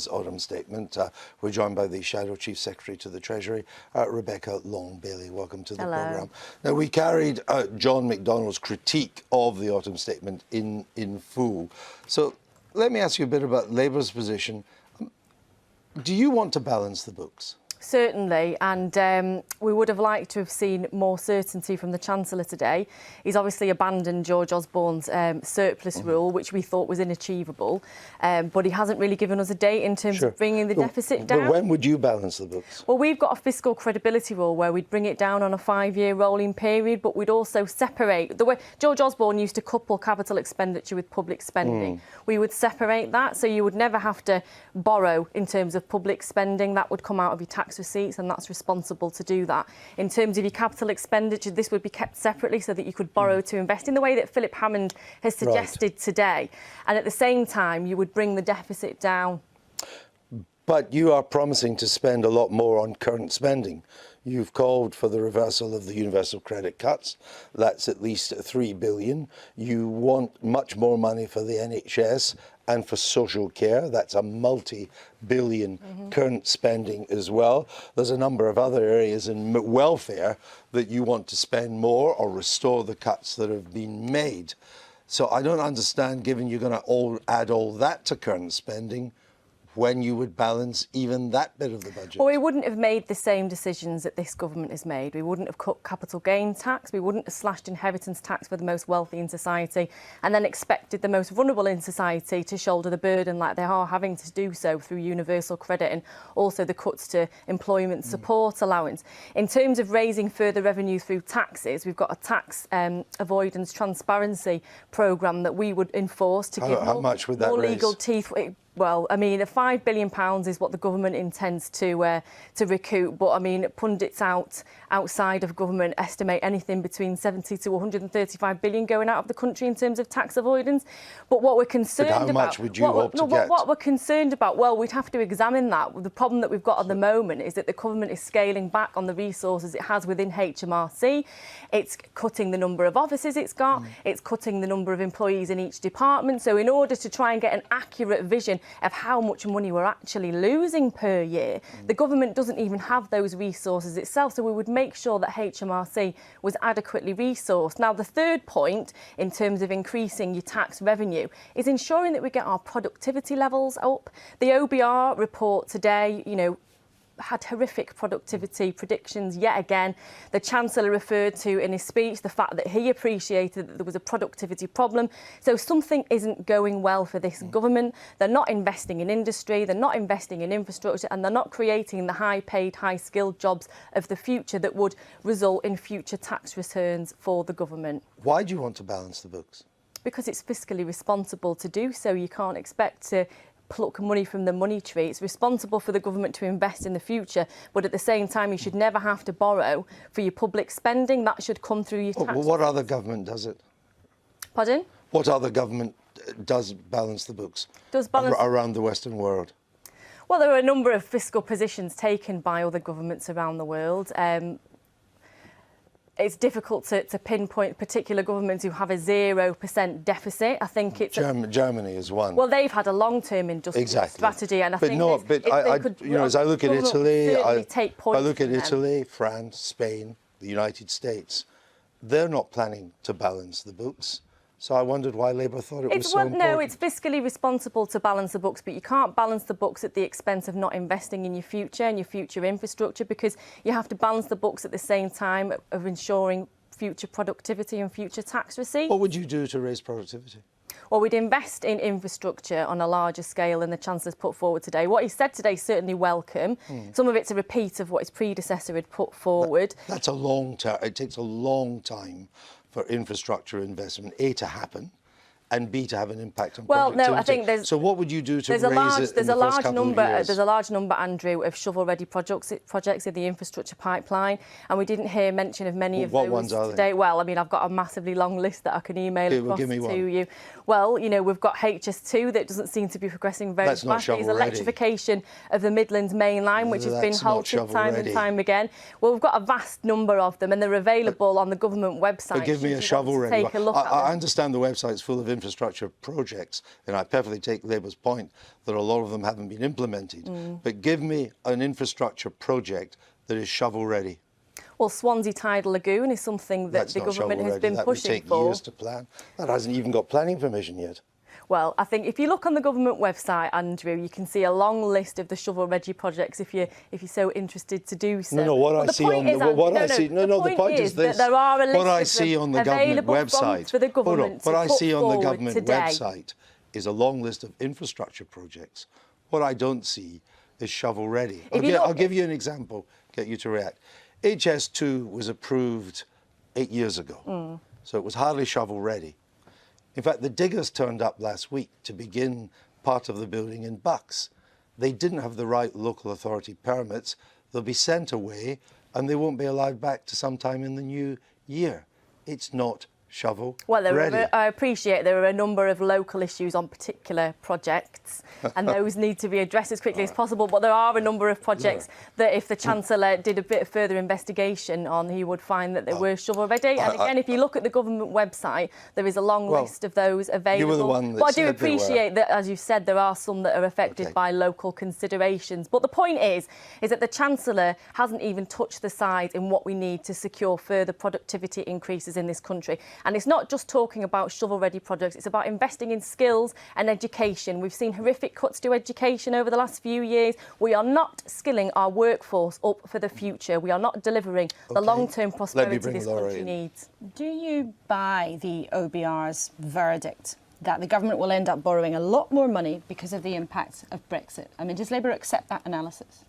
this autumn statement. We're joined by the Shadow Chief Secretary to the Treasury, Rebecca Long-Bailey. Welcome to the programme. Now, we carried John McDonnell's critique of the autumn statement in full. So let me ask you a bit about Labour's position. Do you want to balance the books? Certainly, and we would have liked to have seen more certainty from the Chancellor today. He's obviously abandoned George Osborne's surplus rule, which we thought was inachievable, but he hasn't really given us a date in terms of bringing the deficit down. But when would you balance the books? Well, we've got a fiscal credibility rule where we'd bring it down on a 5-year rolling period, but we'd also separate. The way George Osborne used to couple capital expenditure with public spending, we would separate that, so you would never have to borrow in terms of public spending. That would come out of your tax receipts, and that's responsible to do that. In terms of your capital expenditure, this would be kept separately so that you could borrow to invest in the way that Philip Hammond has suggested today. And at the same time, you would bring the deficit down. But you are promising to spend a lot more on current spending. You've called for the reversal of the universal credit cuts. That's at least $3 billion. You want much more money for the NHS and for social care. That's a multi-billion current spending as well. There's a number of other areas in welfare that you want to spend more or restore the cuts that have been made. So I don't understand, given you're going to add all that to current spending, when you would balance even that bit of the budget. Well, we wouldn't have made the same decisions that this government has made. We wouldn't have cut capital gain tax, we wouldn't have slashed inheritance tax for the most wealthy in society, and then expected the most vulnerable in society to shoulder the burden like they are having to do so through universal credit and also the cuts to employment support allowance. In terms of raising further revenue through taxes, we've got a tax avoidance transparency programme that we would enforce to give more legal teeth. Well, I mean, £5 billion is what the government intends to recoup, but I mean, pundits outside of government estimate anything between 70 to 135 billion going out of the country in terms of tax avoidance. But what we're concerned about... How much would you hope to get? What we're concerned about, well, we'd have to examine that. The problem that we've got at the moment is that the government is scaling back on the resources it has within HMRC. It's cutting the number of offices it's got. It's cutting the number of employees in each department. So in order to try and get an accurate vision of how much money we're actually losing per year, the government doesn't even have those resources itself, so we would make sure that HMRC was adequately resourced. Now, the third point in terms of increasing your tax revenue is ensuring that we get our productivity levels up. The OBR report today, you know, had horrific productivity predictions yet again. The Chancellor referred to in his speech the fact that he appreciated that there was a productivity problem. So something isn't going well for this government. They're not investing in industry, they're not investing in infrastructure, and they're not creating the high-paid, high-skilled jobs of the future that would result in future tax returns for the government. Why do you want to balance the books? Because it's fiscally responsible to do so. You can't expect to pluck money from the money tree. It's responsible for the government to invest in the future, but at the same time, you should never have to borrow for your public spending. That should come through your tax. Well, what other government does it? Pardon? What other government does balance the books around the Western world? Well, there are a number of fiscal positions taken by other governments around the world. It's difficult to pinpoint particular governments who have a 0% deficit. I think it's Germany is one. Well, they've had a long-term industrial strategy, and I think as I look at Italy, France, Spain, the United States, they're not planning to balance the books. So I wondered why Labour thought it was so important. No, it's fiscally responsible to balance the books, but you can't balance the books at the expense of not investing in your future and your future infrastructure, because you have to balance the books at the same time of ensuring future productivity and future tax receipts. What would you do to raise productivity? Well, we'd invest in infrastructure on a larger scale than the Chancellor's put forward today. What he said today is certainly welcome. Some of it's a repeat of what his predecessor had put forward. That's a long term. It takes a long time for infrastructure investment, A, to happen, and B, to have an impact on productivity. No, I think there's... So what would you do to raise it in the first couple of years? There's a large number, Andrew, of shovel-ready projects in the infrastructure pipeline, and we didn't hear mention of many of those ones are today. they? Well, I mean, I've got a massively long list that I can email across to you. Well, you know, we've got HS2 that doesn't seem to be progressing very fast. It's electrification of the Midlands main line, which has been halted time and time again. Well, we've got a vast number of them, and they're available on the government website. But give me a shovel-ready one. Take a look at them. I understand the website's full of infrastructure projects, and I perfectly take Labour's point that a lot of them haven't been implemented, but give me an infrastructure project that is shovel-ready. Well, Swansea Tidal Lagoon is something that That's the not government has shovel-ready. been That pushing would take for. years to plan. That hasn't even got planning permission yet. Well, I think if you look on the government website, Andrew, you can see a long list of the shovel-ready projects if you're so interested to do so. No, what but I the see point on is, the Andrew, what I see. No, the point is this. that there are a list what I of see them on the government available website. for the Hold on. government What to I put see on the forward government today. website is a long list of infrastructure projects. What I don't see is shovel-ready. I'll give you an example. Get you to react. HS2 was approved 8 years ago, so it was hardly shovel-ready. In fact, the diggers turned up last week to begin part of the building in Bucks. They didn't have the right local authority permits. They'll be sent away and they won't be allowed back to sometime in the new year. It's not shovel-ready. Well, I appreciate there are a number of local issues on particular projects and those need to be addressed as quickly as possible, but there are a number of projects that if the Chancellor did a bit of further investigation on, he would find that they were shovel-ready. And again, if you look at the government website, there is a long list of those available. You were the one that but I do said they were. appreciate that, as you said, there are some that are affected by local considerations. But the point is that the Chancellor hasn't even touched the sides in what we need to secure further productivity increases in this country. And it's not just talking about shovel-ready projects, it's about investing in skills and education. We've seen horrific cuts to education over the last few years. We are not skilling our workforce up for the future. We are not delivering the long-term prosperity this country needs. Do you buy the OBR's verdict that the government will end up borrowing a lot more money because of the impact of Brexit? I mean, does Labour accept that analysis?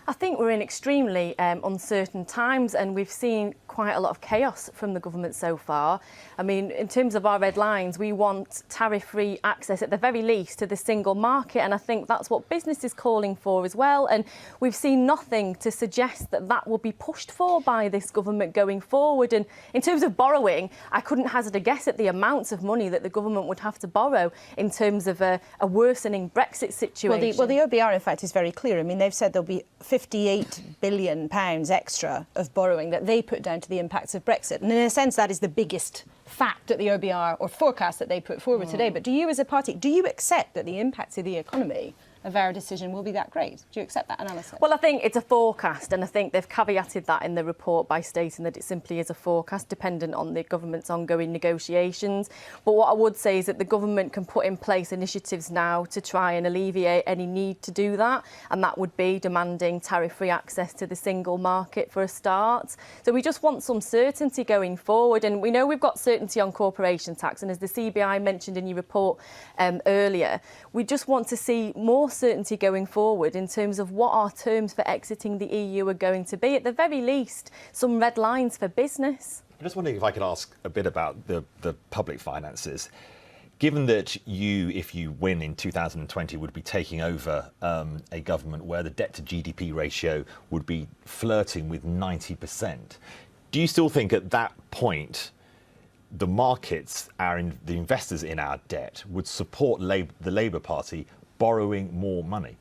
I think we're in extremely uncertain times and we've seen quite a lot of chaos from the government so far. I mean, in terms of our red lines, we want tariff-free access at the very least to the single market, and I think that's what business is calling for as well. And we've seen nothing to suggest that that will be pushed for by this government going forward. And in terms of borrowing, I couldn't hazard a guess at the amounts of money that the government would have to borrow in terms of a worsening Brexit situation. Well, the OBR, in fact, is very clear. I mean, they've said there'll be £58 billion extra of borrowing that they put down to the impacts of Brexit. And in a sense, that is the biggest fact that the OBR or forecast that they put forward today. But do you as a party, do you accept that the impacts of the economy of our decision will be that great? Do you accept that analysis? Well, I think it's a forecast, and I think they've caveated that in the report by stating that it simply is a forecast dependent on the government's ongoing negotiations. But what I would say is that the government can put in place initiatives now to try and alleviate any need to do that, and that would be demanding tariff-free access to the single market for a start. So we just want some certainty going forward, and we know we've got certainty on corporation tax, and as the CBI mentioned in your report earlier, we just want to see more certainty going forward in terms of what our terms for exiting the EU are going to be. At the very least, some red lines for business. I'm just wondering if I could ask a bit about the public finances. Given that you, if you win in 2020, would be taking over a government where the debt to GDP ratio would be flirting with 90%, do you still think at that point the markets, the investors in our debt, would support the Labour Party borrowing more money?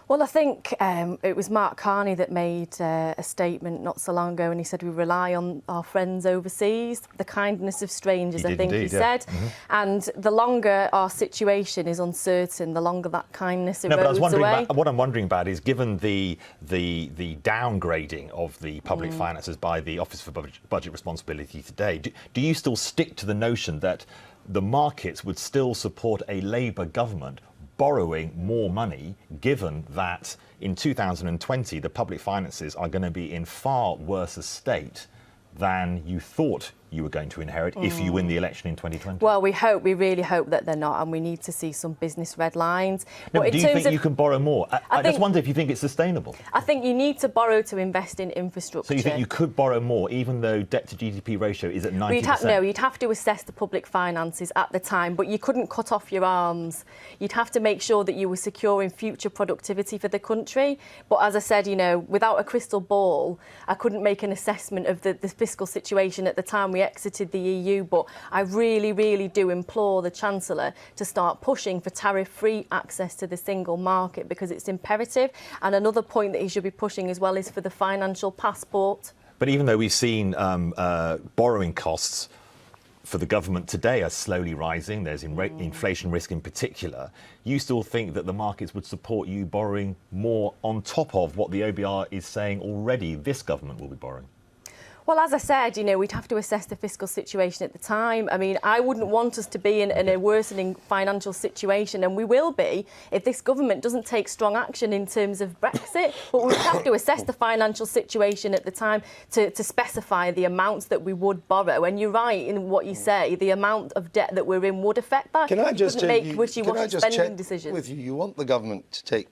Well, I think it was Mark Carney that made a statement not so long ago, and he said we rely on our friends overseas, the kindness of strangers, I think he said. And the longer our situation is uncertain, the longer that kindness erodes away. No, but what I'm wondering about is, given the downgrading of the public finances by the Office for Budget Responsibility today, do you still stick to the notion that the markets would still support a Labour government borrowing more money, given that in 2020 the public finances are going to be in far worse a state than you thought you were going to inherit if you win the election in 2020? Well, we really hope that they're not, and we need to see some business red lines. No, but do you think you can borrow more? I just wonder if you think it's sustainable. I think you need to borrow to invest in infrastructure. So you think you could borrow more, even though debt to GDP ratio is at 90%? You'd have to assess the public finances at the time, but you couldn't cut off your arms. You'd have to make sure that you were securing future productivity for the country. But as I said, without a crystal ball, I couldn't make an assessment of the fiscal situation at the time we exited the EU, but I really, really do implore the Chancellor to start pushing for tariff-free access to the single market, because it's imperative. And another point that he should be pushing as well is for the financial passport. But even though we've seen borrowing costs for the government today are slowly rising. There's inflation risk in particular. You still think that the markets would support you borrowing more on top of what the OBR is saying already this government will be borrowing? Well, as I said, we'd have to assess the fiscal situation at the time. I mean, I wouldn't want us to be in a worsening financial situation, and we will be if this government doesn't take strong action in terms of Brexit. But we would have to assess the financial situation at the time to specify the amounts that we would borrow. And you're right in what you say, the amount of debt that we're in would affect that. Can I just make wishy-washy spending check decisions. with you? You want the government to take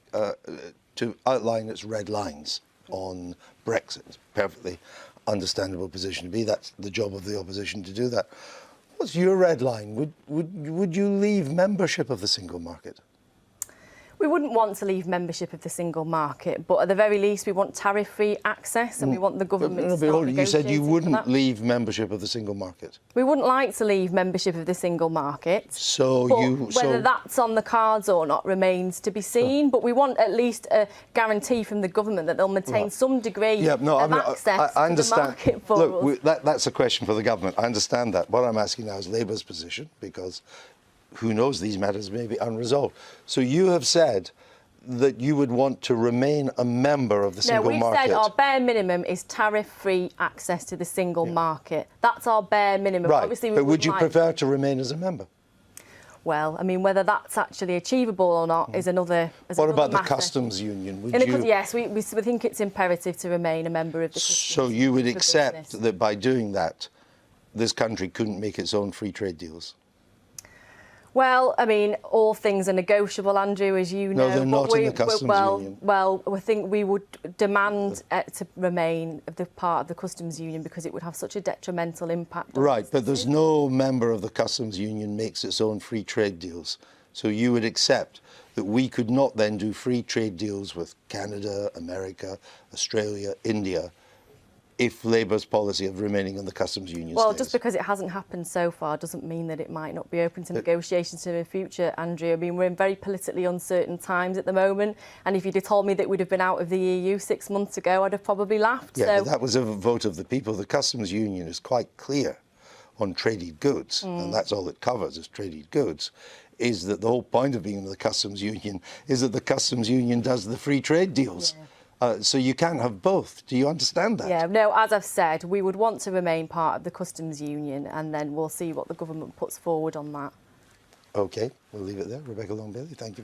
to outline its red lines on Brexit. It's perfectly understandable position to be. That's the job of the opposition to do that. What's your red line? Would you leave membership of the single market? We wouldn't want to leave membership of the single market, but at the very least we want tariff-free access, and we want the government to start You said you negotiating wouldn't for that. leave membership of the single market. We wouldn't like to leave membership of the single market. So but whether that's on the cards or not remains to be seen. But we want at least a guarantee from the government that they'll maintain some degree of access I to understand. the market for us. That's a question for the government. I understand that. What I'm asking now is Labour's position, because who knows, these matters may be unresolved. So you have said that you would want to remain a member of the single market. No, we've said our bare minimum is tariff-free access to the single market. That's our bare minimum. Right, Obviously, we but would you like prefer to remain as a member? Well, I mean, whether that's actually achievable or not is another What about the matter. customs union? Yes, we think it's imperative to remain a member of the customs So you would for accept business. that by doing that, this country couldn't make its own free trade deals? Well, I mean, all things are negotiable, Andrew, as you know. No, they're not in the customs union. Well, I think we would demand to remain the part of the customs union because it would have such a detrimental impact. Right, but there's no member of the customs union makes its own free trade deals. So you would accept that we could not then do free trade deals with Canada, America, Australia, India, if Labour's policy of remaining in the customs union Well, stays. just because it hasn't happened so far doesn't mean that it might not be open to negotiations in the future, Andrew. I mean, we're in very politically uncertain times at the moment, and if you'd have told me that we'd have been out of the EU 6 months ago, I'd have probably laughed. Yeah, So but that was a vote of the people. The customs union is quite clear on traded goods, and that's all it covers is traded goods, is that the whole point of being in the customs union is that the customs union does the free trade deals. Yeah. So you can't have both. Do you understand that? Yeah, no, as I've said, we would want to remain part of the customs union, and then we'll see what the government puts forward on that. OK, we'll leave it there. Rebecca Long-Bailey, thank you for